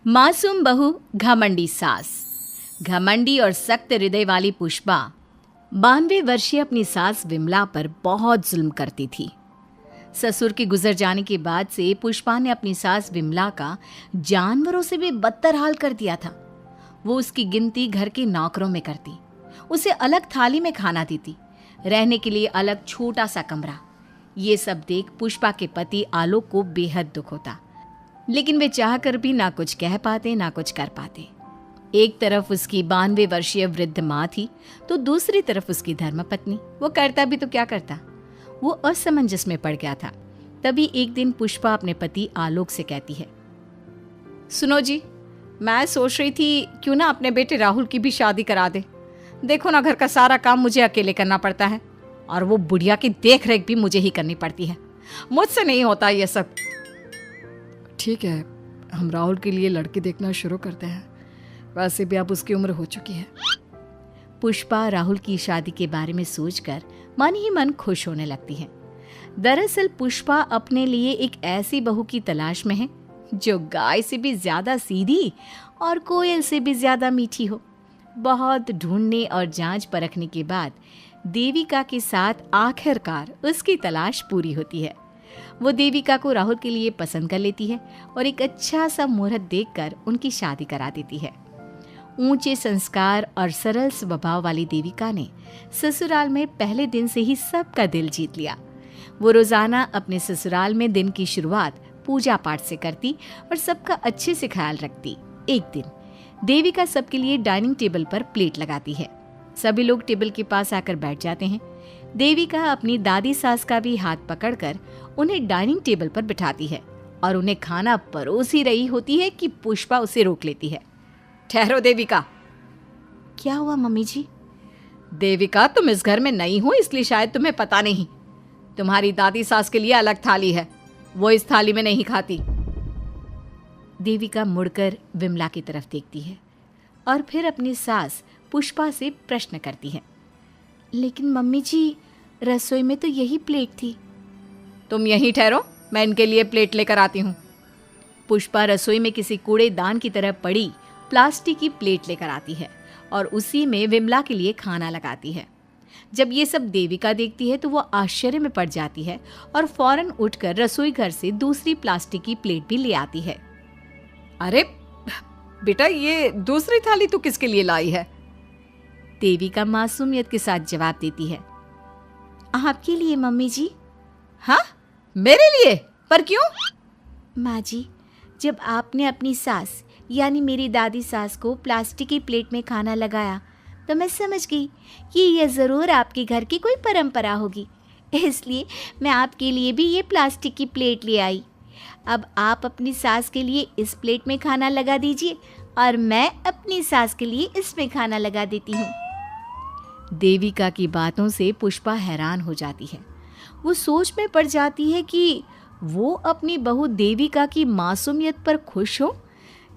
मासूम बहू घमंडी सास। घमंडी और सख्त हृदय वाली पुष्पा 92 वर्षीय अपनी सास विमला पर बहुत जुल्म करती थी। ससुर के गुजर जाने के बाद से पुष्पा ने अपनी सास विमला का जानवरों से भी बदतर हाल कर दिया था। वो उसकी गिनती घर के नौकरों में करती, उसे अलग थाली में खाना देती, रहने के लिए अलग छोटा सा कमरा। ये सब देख पुष्पा के पति आलोक को बेहद दुख होता, लेकिन वे चाह कर भी ना कुछ कह पाते ना कुछ कर पाते। एक तरफ उसकी 92 वर्षीय वृद्ध माँ थी, तो दूसरी तरफ उसकी धर्मपत्नी। वो करता भी तो क्या करता, वो असमंजस में पड़ गया था। तभी एक दिन पुष्पा अपने पति आलोक से कहती है, सुनो जी, मैं सोच रही थी क्यों ना अपने बेटे राहुल की भी शादी करा दे। देखो ना, घर का सारा काम मुझे अकेले करना पड़ता है और वो बुढ़िया की देख रेख भी मुझे ही करनी पड़ती है। मुझसे नहीं होता ये सब। ठीक है, हम राहुल के लिए लड़की देखना शुरू करते हैं। वैसे भी अब उसकी उम्र हो चुकी है। पुष्पा राहुल की शादी के बारे में सोचकर मन ही मन खुश होने लगती है। दरअसल पुष्पा अपने लिए एक ऐसी बहू की तलाश में है जो गाय से भी ज्यादा सीधी और कोयल से भी ज्यादा मीठी हो। बहुत ढूंढने और जांच परखने के बाद देविका के साथ आखिरकार उसकी तलाश पूरी होती है। वो देविका को राहुल के लिए पसंद कर लेती है और एक अच्छा सा मुहूर्त देखकर उनकी शादी करा देती है। ऊंचे संस्कार और सरल स्वभाव वाली देविका ने ससुराल में पहले दिन से ही सबका दिल जीत लिया। वो रोजाना अपने ससुराल में दिन की शुरुआत पूजा पाठ से करती और सबका अच्छे से ख्याल रखती। एक दिन देविका सबके लिए डाइनिंग टेबल पर प्लेट लगाती है। सभी लोग टेबल के पास आकर बैठ जाते हैं। देविका अपनी दादी सास का भी हाथ पकड़कर उन्हें डाइनिंग टेबल पर बिठाती है और उन्हें खाना परोस ही रही होती है कि पुष्पा उसे रोक लेती है। ठहरो देविका। क्या हुआ मम्मी जी? देविका, तुम इस घर में नई हो इसलिए शायद तुम्हें पता नहीं। तुम्हारी दादी सास के लिए अलग थाली है, वो इस थाली में नहीं खाती। देविका मुड़कर विमला की तरफ देखती है और फिर अपनी सास पुष्पा से प्रश्न करती है, लेकिन मम्मी जी, रसोई में तो यही प्लेट थी। तुम यहीं ठहरो, मैं इनके लिए प्लेट लेकर आती हूँ। पुष्पा रसोई में किसी कूड़ेदान की तरह पड़ी प्लास्टिक की प्लेट लेकर आती है और उसी में विमला के लिए खाना लगाती है। जब ये सब देविका देखती है तो वो आश्चर्य में पड़ जाती है और फौरन उठकर रसोई घर से दूसरी प्लास्टिक की प्लेट भी ले आती है। अरे बेटा, ये दूसरी थाली तू किसके लिए लाई है? देविका मासूमियत के साथ जवाब देती है, आपके लिए मम्मी जी। हाँ, मेरे लिए? पर क्यों? माँ जी, जब आपने अपनी सास यानी मेरी दादी सास को प्लास्टिक की प्लेट में खाना लगाया तो मैं समझ गई कि यह ज़रूर आपके घर की कोई परंपरा होगी, इसलिए मैं आपके लिए भी ये प्लास्टिक की प्लेट ले आई। अब आप अपनी सास के लिए इस प्लेट में खाना लगा दीजिए और मैं अपनी सास के लिए इसमें खाना लगा देती हूँ। देविका की बातों से पुष्पा हैरान हो जाती है। वो सोच में पड़ जाती है कि वो अपनी बहू देविका की मासूमियत पर खुश हो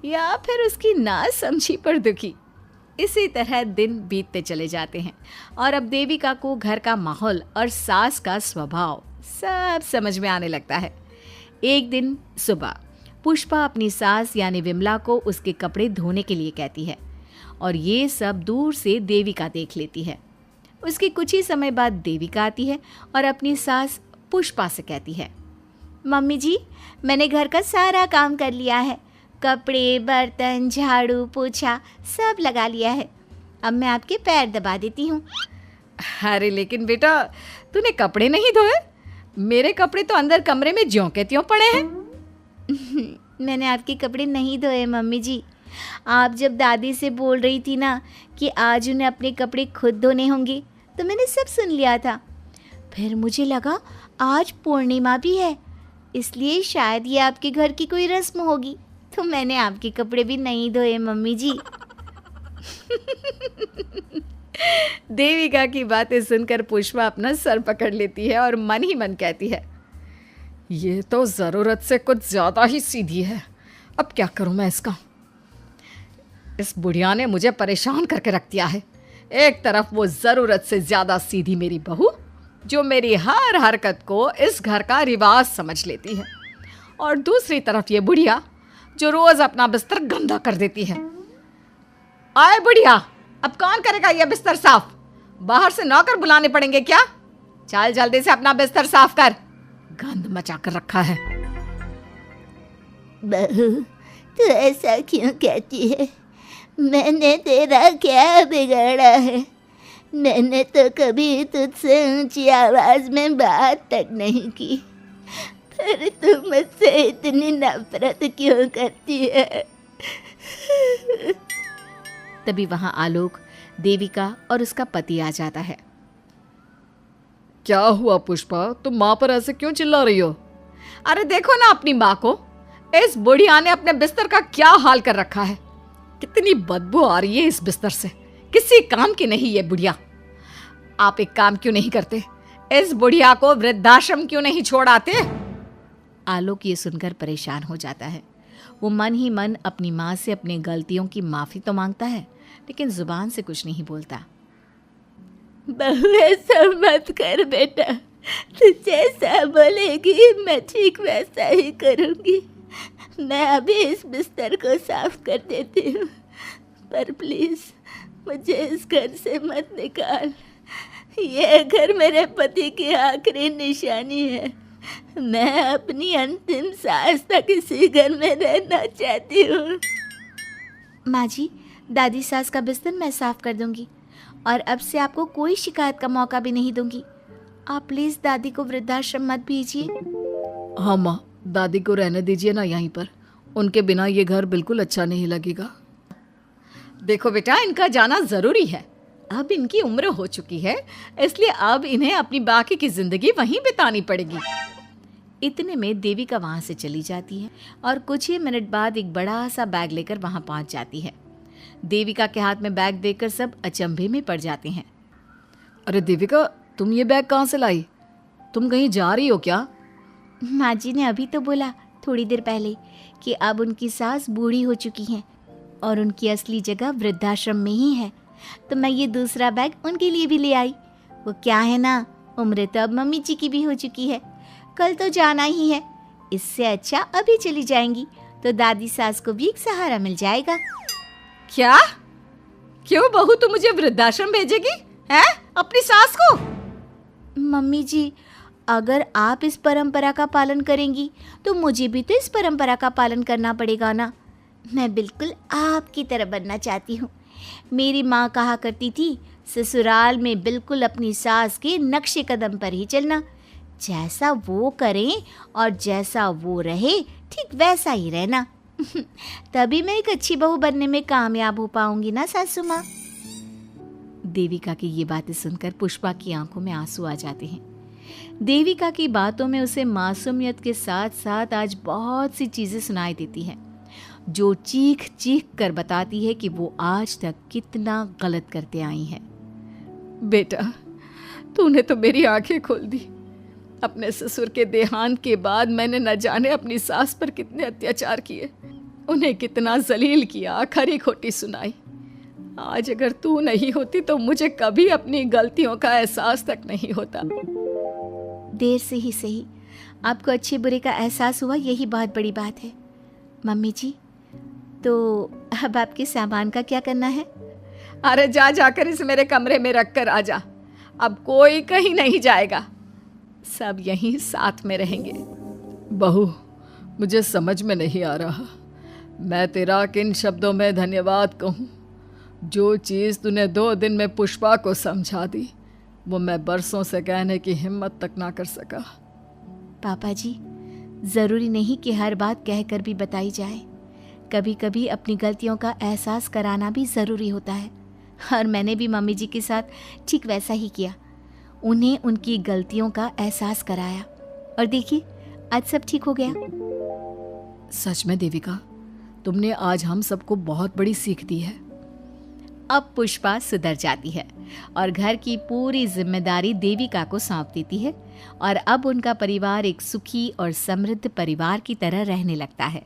या फिर उसकी नासमझी पर दुखी। इसी तरह दिन बीतते चले जाते हैं और अब देविका को घर का माहौल और सास का स्वभाव सब समझ में आने लगता है। एक दिन सुबह पुष्पा अपनी सास यानी विमला को उसके कपड़े धोने के लिए कहती है और ये सब दूर से देविका देख लेती है। उसके कुछ ही समय बाद देविका आती है और अपनी सास पुष्पा से कहती है, मम्मी जी, मैंने घर का सारा काम कर लिया है। कपड़े, बर्तन, झाड़ू, पोछा सब लगा लिया है। अब मैं आपके पैर दबा देती हूँ। अरे लेकिन बेटा, तूने कपड़े नहीं धोए? मेरे कपड़े तो अंदर कमरे में ज्यों के त्यों पड़े हैं। मैंने आपके कपड़े नहीं धोए मम्मी जी। आप जब दादी से बोल रही थी ना कि आज उन्हें अपने कपड़े खुद धोने होंगे, तो मैंने सब सुन लिया था। फिर मुझे लगा आज पूर्णिमा भी है, इसलिए शायद ये आपके घर की कोई रस्म होगी, तो मैंने आपके कपड़े भी नहीं धोए मम्मी जी। देविका की बातें सुनकर पुष्पा अपना सर पकड़ लेती है और मन ही मन कहती है, ये तो ज़रूरत से कुछ ज़्यादा ही सीधी है। अब क्या करूं मैं इसका? इस बुढ़िया ने मुझे परेशान करके रख दिया है। एक तरफ वो ज़रूरत से ज़्यादा सीधी मेरी बहू, जो मेरी हर हरकत को इस घर का रिवाज समझ लेती है, और दूसरी तरफ ये बुढ़िया जो रोज अपना बिस्तर गंदा कर देती है। आए बुढ़िया, अब कौन करेगा ये बिस्तर साफ? बाहर से नौकर बुलाने पड़ेंगे क्या? चल जल्दी से अपना बिस्तर साफ कर, गंद मचा कर रखा है। बहू, तू ऐसा क्यों कहती है? मैंने तेरा क्या बिगाड़ा है? मैंने तो कभी तुझसे ऊंची आवाज में बात तक नहीं की, पर तू मुझसे इतनी नफरत क्यों करती है? तभी वहां आलोक, देविका और उसका पति आ जाता है। क्या हुआ पुष्पा, तुम माँ पर ऐसे क्यों चिल्ला रही हो? अरे देखो ना अपनी माँ को, इस बुढ़िया ने अपने बिस्तर का क्या हाल कर रखा है। कितनी बदबू आ रही है इस बिस्तर से, किसी काम की नहीं ये बुढ़िया। आप एक काम क्यों नहीं करते, इस बुढ़िया को वृद्धाश्रम क्यों नहीं छोड़ आते? आलोक ये सुनकर परेशान हो जाता है। वो मन ही मन अपनी माँ से अपनी गलतियों की माफी तो मांगता है, लेकिन जुबान से कुछ नहीं बोलता। बहू, ऐसा मत कर बेटा, तू जैसा बोलेगी मैं ठीक वैसा ही करूँगी। मैं अभी इस बिस्तर को साफ कर देती हूँ, पर प्लीज मुझे इस घर से मत निकाल। यह घर मेरे पति की आखिरी निशानी है। मैं अपनी अंतिम सांस तक इसी घर में रहना चाहती हूँ। माँ जी, दादी सास का बिस्तर मैं साफ कर दूंगी और अब से आपको कोई शिकायत का मौका भी नहीं दूंगी। आप प्लीज दादी को वृद्धाश्रम मत भेजिए। हाँ माँ, दादी को रहने दीजिए ना यहीं पर, उनके बिना ये घर बिल्कुल अच्छा नहीं लगेगा। देखो बेटा, इनका जाना जरूरी है, अब इनकी उम्र हो चुकी है, इसलिए अब इन्हें अपनी बाकी की जिंदगी वहीं बितानी पड़ेगी। इतने में देविका वहां से चली जाती है और कुछ ही मिनट बाद एक बड़ा सा बैग लेकर वहां पहुंच जाती है। देविका के हाथ में बैग देखकर सब अचंभे में पड़ जाते हैं। अरे देविका, तुम ये बैग कहाँ से लाई? तुम कहीं जा रही हो क्या? माँ जी ने अभी तो बोला थोड़ी देर पहले कि अब उनकी सास बूढ़ी हो चुकी हैं और उनकी असली जगह वृद्धाश्रम में ही है, तो मैं ये दूसरा बैग उनके लिए भी ले आई। वो क्या है ना, उम्र तो अब मम्मी जी की भी हो चुकी है, कल तो जाना ही है। इससे अच्छा अभी चली जाएंगी तो दादी सास को भी एक सहारा मिल जाएगा। क्या? क्यों बहू, तू मुझे वृद्धाश्रम भेजेगी हैं, अपनी सास को? मम्मी जी, अगर आप इस परंपरा का पालन करेंगी तो मुझे भी तो इस परंपरा का पालन करना पड़ेगा ना। मैं बिल्कुल आपकी तरह बनना चाहती हूँ। मेरी माँ कहा करती थी, ससुराल में बिल्कुल अपनी सास के नक्शे कदम पर ही चलना, जैसा वो करें और जैसा वो रहे ठीक वैसा ही रहना। तभी मैं एक अच्छी बहू बनने में कामयाब हो पाऊंगी ना सासू माँ। देविका की ये बातें सुनकर पुष्पा की आंखों में आंसू आ जाते हैं। देविका की बातों में उसे मासूमियत के साथ साथ आज बहुत सी चीजें सुनाई देती हैं, जो चीख चीख कर बताती है कि वो आज तक कितना गलत करते आई हैं। बेटा, तूने तो मेरी आंखें खोल दी। अपने ससुर के देहांत के बाद मैंने न जाने अपनी सास पर कितने अत्याचार किए, उन्हें कितना जलील किया, खरी खोटी सुनाई। आज अगर तू नहीं होती तो मुझे कभी अपनी गलतियों का एहसास तक नहीं होता। देर से ही सही, आपको अच्छे बुरे का एहसास हुआ, यही बहुत बड़ी बात है। मम्मी जी, तो अब आपके सामान का क्या करना है? अरे जाकर इसे मेरे कमरे में रख कर आ जा। अब कोई कहीं नहीं जाएगा, सब यहीं साथ में रहेंगे। बहू, मुझे समझ में नहीं आ रहा मैं तेरा किन शब्दों में धन्यवाद कहूँ। जो चीज़ तूने 2 दिन में पुष्पा को समझा दी, वो मैं बरसों से कहने की हिम्मत तक ना कर सका। पापा जी, ज़रूरी नहीं कि हर बात कहकर भी बताई जाए, कभी कभी अपनी गलतियों का एहसास कराना भी ज़रूरी होता है। और मैंने भी मम्मी जी के साथ ठीक वैसा ही किया, उन्हें उनकी गलतियों का एहसास कराया और देखिए आज सब ठीक हो गया। सच में देविका, तुमने आज हम सबको बहुत बड़ी सीख दी है। अब पुष्पा सुधर जाती है और घर की पूरी जिम्मेदारी देविका को सौंप देती है और अब उनका परिवार एक सुखी और समृद्ध परिवार की तरह रहने लगता है।